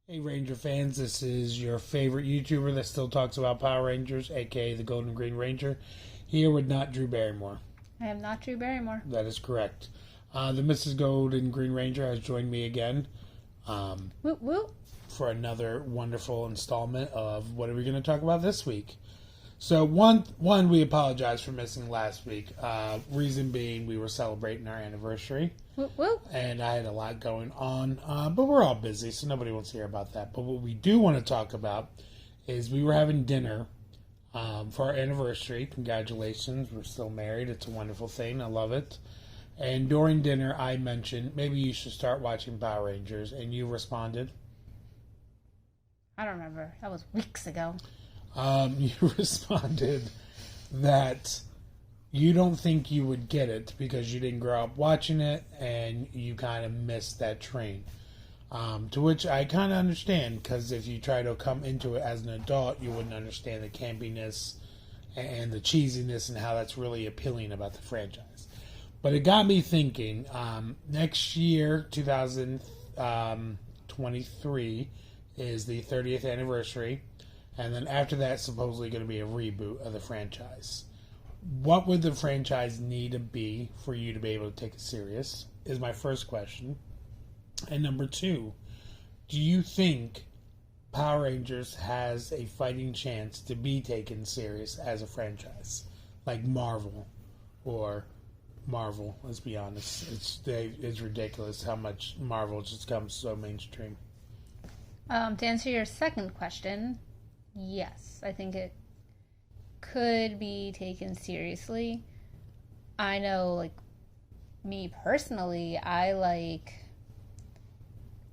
Hey Ranger fans, this is your favorite YouTuber that still talks about Power Rangers, aka the Golden Green Ranger, here with not Drew Barrymore. I am not Drew Barrymore. That is correct. The Mrs. Golden Green Ranger has joined me again Whoop whoop. for another wonderful installment of what are we going to talk about this week. So one, we apologize for missing last week. Reason being, we were celebrating our anniversary. Whoop whoop. And I had a lot going on, but we're all busy, so nobody wants to hear about that. But what we do want to talk about is we were having dinner for our anniversary. Congratulations, we're still married. It's a wonderful thing. I love it. And during dinner, I mentioned maybe you should start watching Power Rangers, and you responded. I don't remember. That was weeks ago. You responded that you don't think you would get it because you didn't grow up watching it and you kind of missed that train. To which I kind of understand, because if you try to come into it as an adult, you wouldn't understand the campiness and the cheesiness and how that's really appealing about the franchise. But it got me thinking, next year, 2023, is the 30th anniversary. And then after that, it's supposedly going to be a reboot of the franchise. What would the franchise need to be for you to be able to take it serious? Is my first question. And number two, do you think Power Rangers has a fighting chance to be taken serious as a franchise? Like Marvel, let's be honest. It's ridiculous how much Marvel just comes so mainstream. To answer your second question, yes, I think it could be taken seriously. I know, like, me personally, I like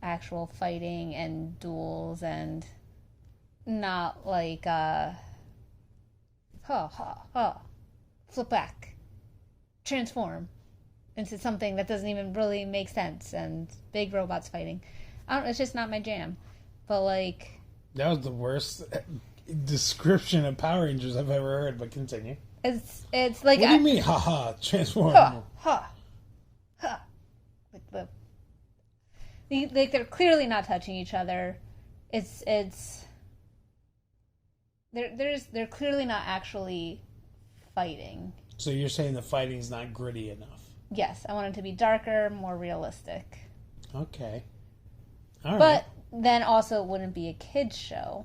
actual fighting and duels and not like, flip back, transform into something that doesn't even really make sense and big robots fighting. It's just not my jam. But, like... That was the worst description of Power Rangers I've ever heard, but continue. It's like... What do you mean, haha, transform? Like, they're clearly not touching each other. They're clearly not actually fighting. So you're saying the fighting's not gritty enough? Yes, I want it to be darker, more realistic. Okay. All right. But then also it wouldn't be a kid's show.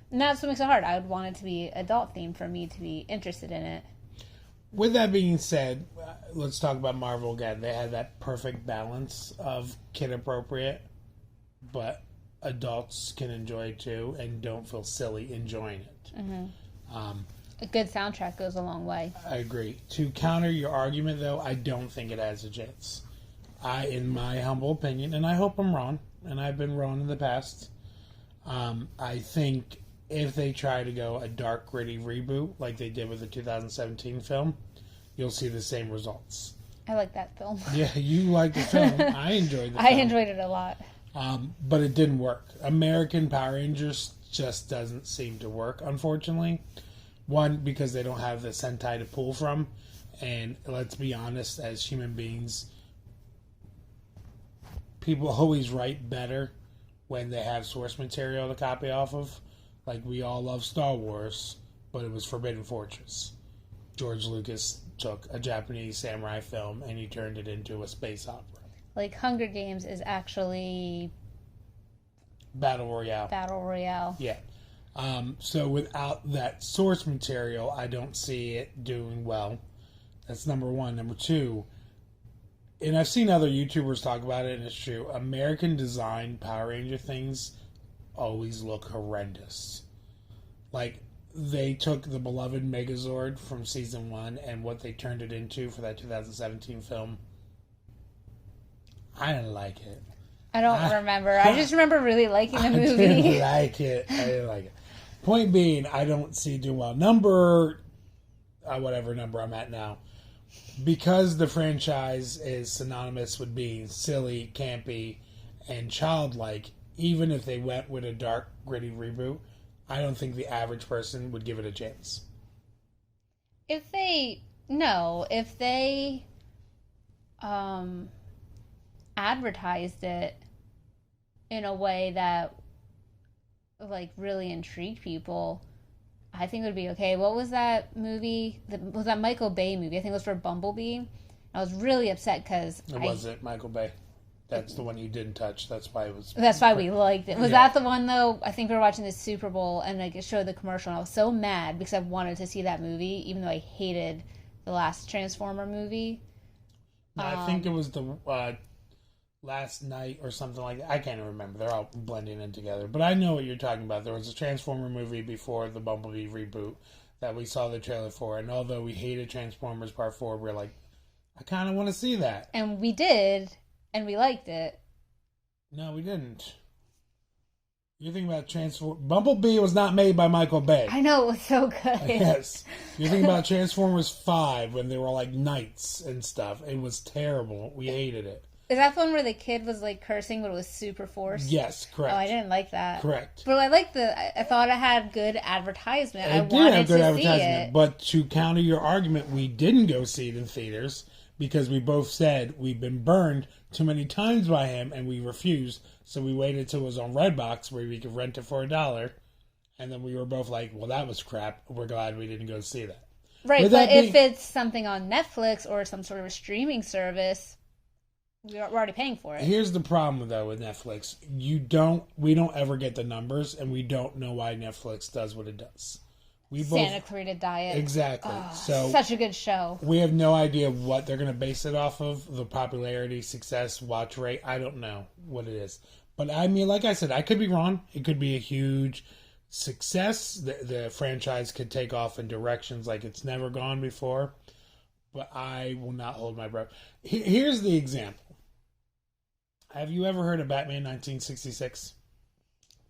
And that's what makes it hard. I would want it to be adult themed for me to be interested in it. With that being said, let's talk about Marvel again. They had that perfect balance of kid appropriate, but adults can enjoy too and don't feel silly enjoying it. Mm-hmm. A good soundtrack goes a long way. I agree. To counter your argument, though, I don't think it has a chance. In my humble opinion, and I hope I'm wrong, and I've been wrong in the past, I think if they try to go a dark, gritty reboot like they did with the 2017 film, you'll see the same results. I like that film. Yeah, you like the film. I enjoyed the film. I enjoyed it a lot. But it didn't work. American Power Rangers just doesn't seem to work, unfortunately. One, because they don't have the Sentai to pull from. And let's be honest, as human beings, people always write better when they have source material to copy off of. Like, we all love Star Wars, but it was Forbidden Fortress. George Lucas took a Japanese samurai film and he turned it into a space opera. Like, Hunger Games is actually... Battle Royale. Yeah. So without that source material, I don't see it doing well. That's number one. Number two, and I've seen other YouTubers talk about it, and it's true, American designed Power Ranger things always look horrendous. Like, they took the beloved Megazord from season 1 and what they turned it into for that 2017 film. I didn't like it. I don't remember. I just remember really liking the movie. I didn't like it. Point being, I don't see it doing well. Whatever number I'm at now. Because the franchise is synonymous with being silly, campy, and childlike, even if they went with a dark, gritty reboot, I don't think the average person would give it a chance. If they advertised it in a way that like really intrigued people, I think it would be okay. What was that movie? Was that Michael Bay movie? I think it was for Bumblebee. I was really upset because it wasn't Michael Bay. That's the one you didn't touch. That's why it was. That's why we liked it. Was that the one though? I think we were watching the Super Bowl and like it showed the commercial, and I was so mad because I wanted to see that movie, even though I hated the last Transformer movie. I think it was the Last Night or something like that. I can't remember. They're all blending in together. But I know what you're talking about. There was a Transformer movie before the Bumblebee reboot that we saw the trailer for. And although we hated Transformers Part 4, we're like, I kind of want to see that. And we did, and we liked it. No, we didn't. You're thinking about Bumblebee was not made by Michael Bay. I know, it was so good. Yes. You're thinking about Transformers 5 when they were like knights and stuff. It was terrible. We hated it. Is that the one where the kid was like cursing, but it was super forced? Yes, correct. Oh, I didn't like that. Correct. But I liked I thought it had good advertisement. It did have good advertisement. But to counter your argument, we didn't go see it in theaters because we both said we've been burned too many times by him and we refused. So we waited till it was on Redbox where we could rent it for $1. And then we were both like, well, that was crap. We're glad we didn't go see that. Right, but if it's something on Netflix or some sort of a streaming service, we're already paying for it. Here's the problem, though, with Netflix. We don't ever get the numbers, and we don't know why Netflix does what it does. Santa Clarita Diet. Exactly. So such a good show. We have no idea what they're going to base it off of. The popularity, success, watch rate. I don't know what it is. But I mean, like I said, I could be wrong. It could be a huge success. The franchise could take off in directions like it's never gone before. But I will not hold my breath. Here's the example. Have you ever heard of Batman 1966?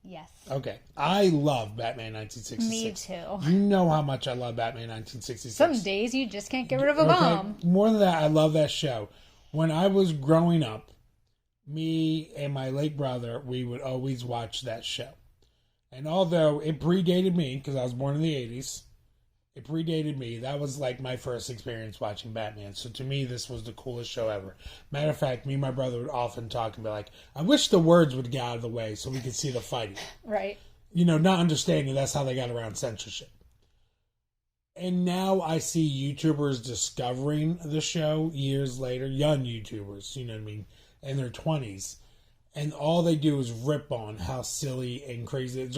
Yes. Okay. I love Batman 1966. Me too. You know how much I love Batman 1966. Some days you just can't get rid of a bomb. More than that, I love that show. When I was growing up, me and my late brother, we would always watch that show. And although it predated me, because I was born in the 80s, it predated me. That was like my first experience watching Batman. So to me, this was the coolest show ever. Matter of fact, me and my brother would often talk and be like, I wish the words would get out of the way so we could see the fighting. Right. You know, not understanding that's how they got around censorship. And now I see YouTubers discovering the show years later, young YouTubers, you know what I mean, in their 20s. And all they do is rip on how silly and crazy it is.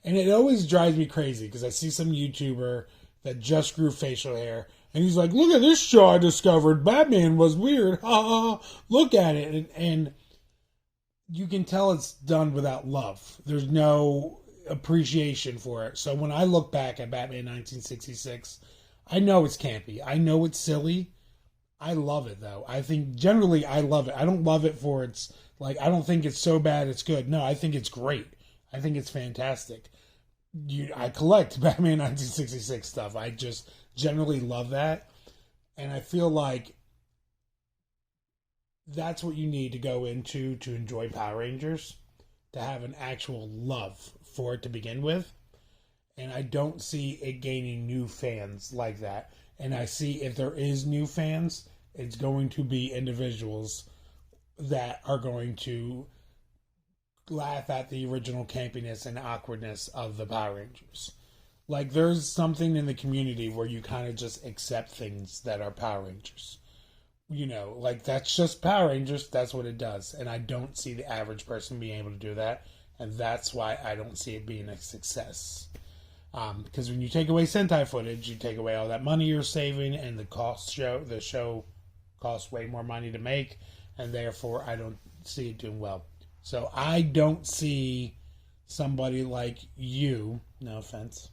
And it always drives me crazy because I see some YouTuber that just grew facial hair. And he's like, look at this show I discovered. Batman was weird. Ha ha. Look at it. And you can tell it's done without love. There's no appreciation for it. So when I look back at Batman 1966, I know it's campy. I know it's silly. I love it, though. I think generally I love it. I don't love it for its, like, I don't think it's so bad it's good. No, I think it's great. I think it's fantastic. I collect Batman 1966 stuff. I just generally love that. And I feel like that's what you need to go into to enjoy Power Rangers, to have an actual love for it to begin with. And I don't see it gaining new fans like that. And I see if there is new fans, it's going to be individuals that are going to laugh at the original campiness and awkwardness of the Power Rangers. Like, there's something in the community where you kind of just accept things that are Power Rangers. You know, like, that's just Power Rangers. That's what it does. And I don't see the average person being able to do that. And that's why I don't see it being a success. Because when you take away Sentai footage, you take away all that money you're saving, and the show costs way more money to make, and therefore I don't see it doing well. So I don't see somebody like you, no offense.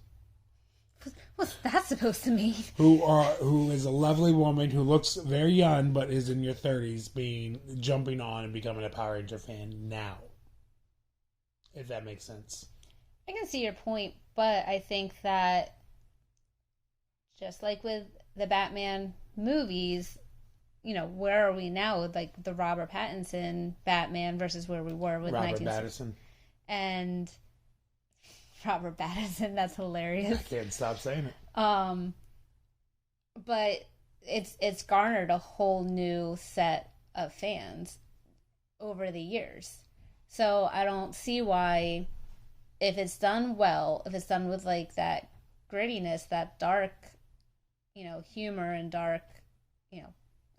What's that supposed to mean? Who is a lovely woman who looks very young but is in your 30s jumping on and becoming a Power Ranger fan now. If that makes sense. I can see your point, but I think that just like with the Batman movies, you know, where are we now with like the Robert Pattinson Batman versus where we were with Robert Pattinson. And Robert Pattinson, that's hilarious. I can't stop saying it. But it's garnered a whole new set of fans over the years. So I don't see why if it's done well, if it's done with like that grittiness, that dark, humor and dark,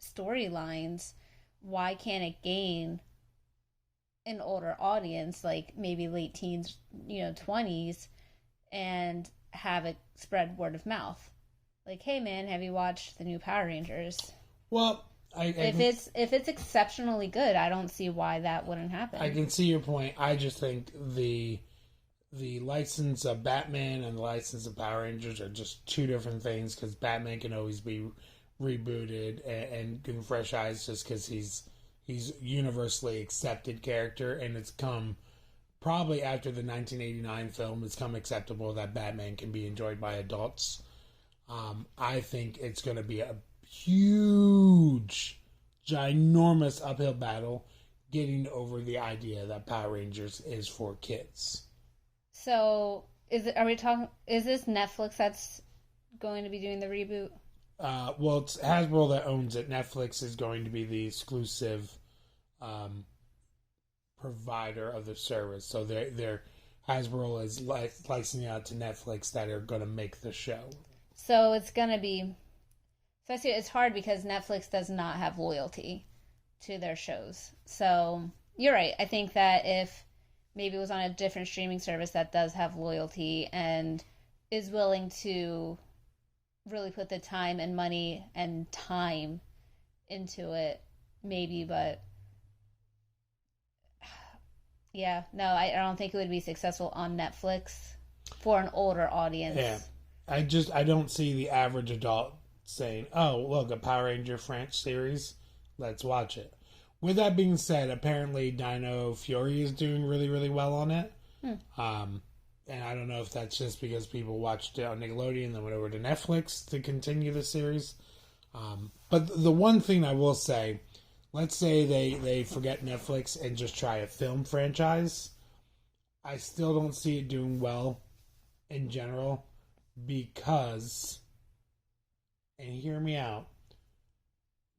storylines, why can't it gain an older audience, like maybe late teens, 20s, and have it spread word of mouth? Like, hey man, have you watched the new Power Rangers? Well, if it's exceptionally good, I don't see why that wouldn't happen. I can see your point. I just think the license of Batman and the license of Power Rangers are just two different things, because Batman can always be rebooted and get fresh eyes just because he's universally accepted character, and it's come probably after the 1989 film, it's come acceptable that Batman can be enjoyed by adults. I think it's going to be a huge, ginormous uphill battle getting over the idea that Power Rangers is for kids. So, is this Netflix that's going to be doing the reboot? Well, it's Hasbro that owns it. Netflix is going to be the exclusive provider of the service. So they're Hasbro is licensing out to Netflix that are going to make the show. So it's going to be... So I see it's hard because Netflix does not have loyalty to their shows. So you're right. I think that if maybe it was on a different streaming service that does have loyalty and is willing to really put the time and money and time into it, maybe, but yeah, no, I don't think it would be successful on Netflix for an older audience. Yeah, I don't see the average adult saying, oh, look, a Power Ranger French series, let's watch it. With that being said, apparently Dino Fury is doing really, really well on it. And I don't know if that's just because people watched it on Nickelodeon and then went over to Netflix to continue the series. But the one thing I will say, let's say they forget Netflix and just try a film franchise. I still don't see it doing well in general because, and hear me out,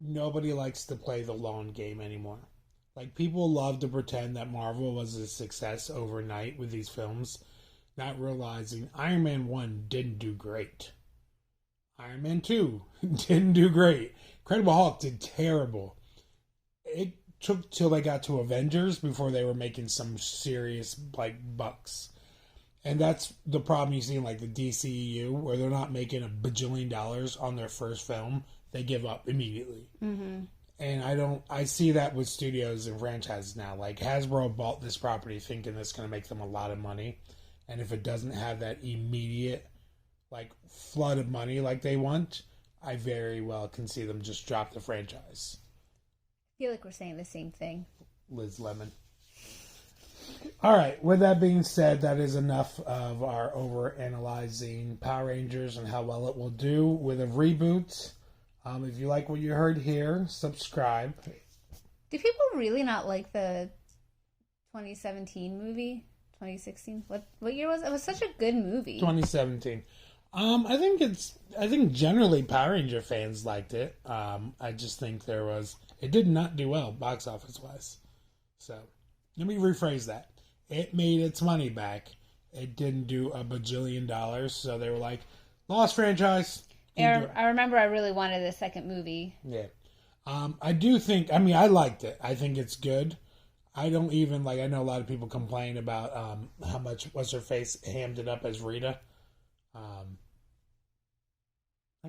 nobody likes to play the long game anymore. Like, people love to pretend that Marvel was a success overnight with these films, not realizing Iron Man 1 didn't do great. Iron Man 2 didn't do great. Incredible Hulk did terrible. It took till they got to Avengers before they were making some serious, bucks. And that's the problem you see in, the DCEU, where they're not making $1 bajillion on their first film. They give up immediately. Mm-hmm. And I see that with studios and franchises now. Like, Hasbro bought this property thinking it's going to make them a lot of money. And if it doesn't have that immediate, flood of money like they want, I very well can see them just drop the franchise. I feel like we're saying the same thing. Liz Lemon. All right, with that being said, that is enough of our over-analyzing Power Rangers and how well it will do with a reboot. If you like what you heard here, subscribe. Do people really not like the 2017 movie? 2016? What year was it? It was such a good movie. 2017. I think generally Power Ranger fans liked it. I just think it did not do well box office wise. So let me rephrase that. It made its money back. It didn't do $1 bajillion, so they were like, lost franchise. I remember I really wanted a second movie. Yeah. I do think, I liked it. I think it's good. I don't even, I know a lot of people complain about how much What's-Her-Face hammed it up as Rita. I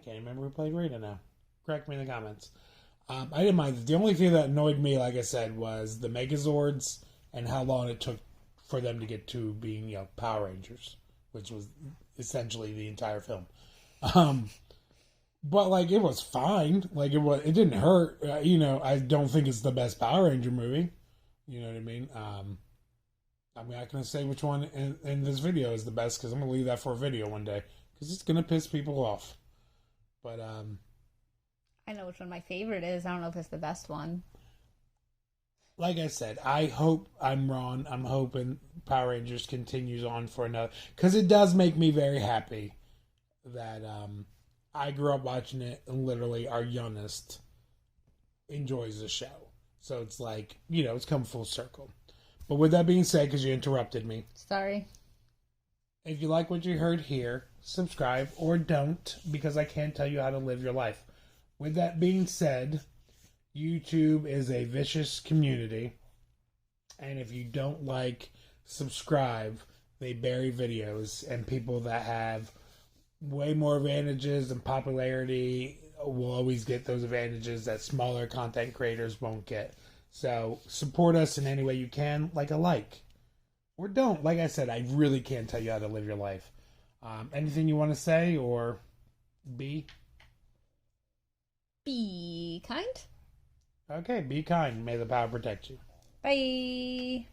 can't remember who played Rita now. Correct me in the comments. I didn't mind it. The only thing that annoyed me, like I said, was the Megazords and how long it took for them to get to being, Power Rangers, which was essentially the entire film. But, it was fine. It didn't hurt. I don't think it's the best Power Ranger movie. You know what I mean? I'm not going to say which one in this video is the best, because I'm going to leave that for a video one day, because it's going to piss people off. But, I know which one my favorite is. I don't know if it's the best one. Like I said, I hope I'm wrong. I'm hoping Power Rangers continues on for another, because it does make me very happy that I grew up watching it, and literally our youngest enjoys the show. So it's it's come full circle. But with that being said, because you interrupted me. Sorry. If you like what you heard here, subscribe or don't, because I can't tell you how to live your life. With that being said, YouTube is a vicious community, and if you don't subscribe, they bury videos, and people that have way more advantages and popularity will always get those advantages that smaller content creators won't get. So support us in any way you can, or don't. Like I said, I really can't tell you how to live your life. Anything you want to say or be? Be kind. Okay, be kind. May the power protect you. Bye.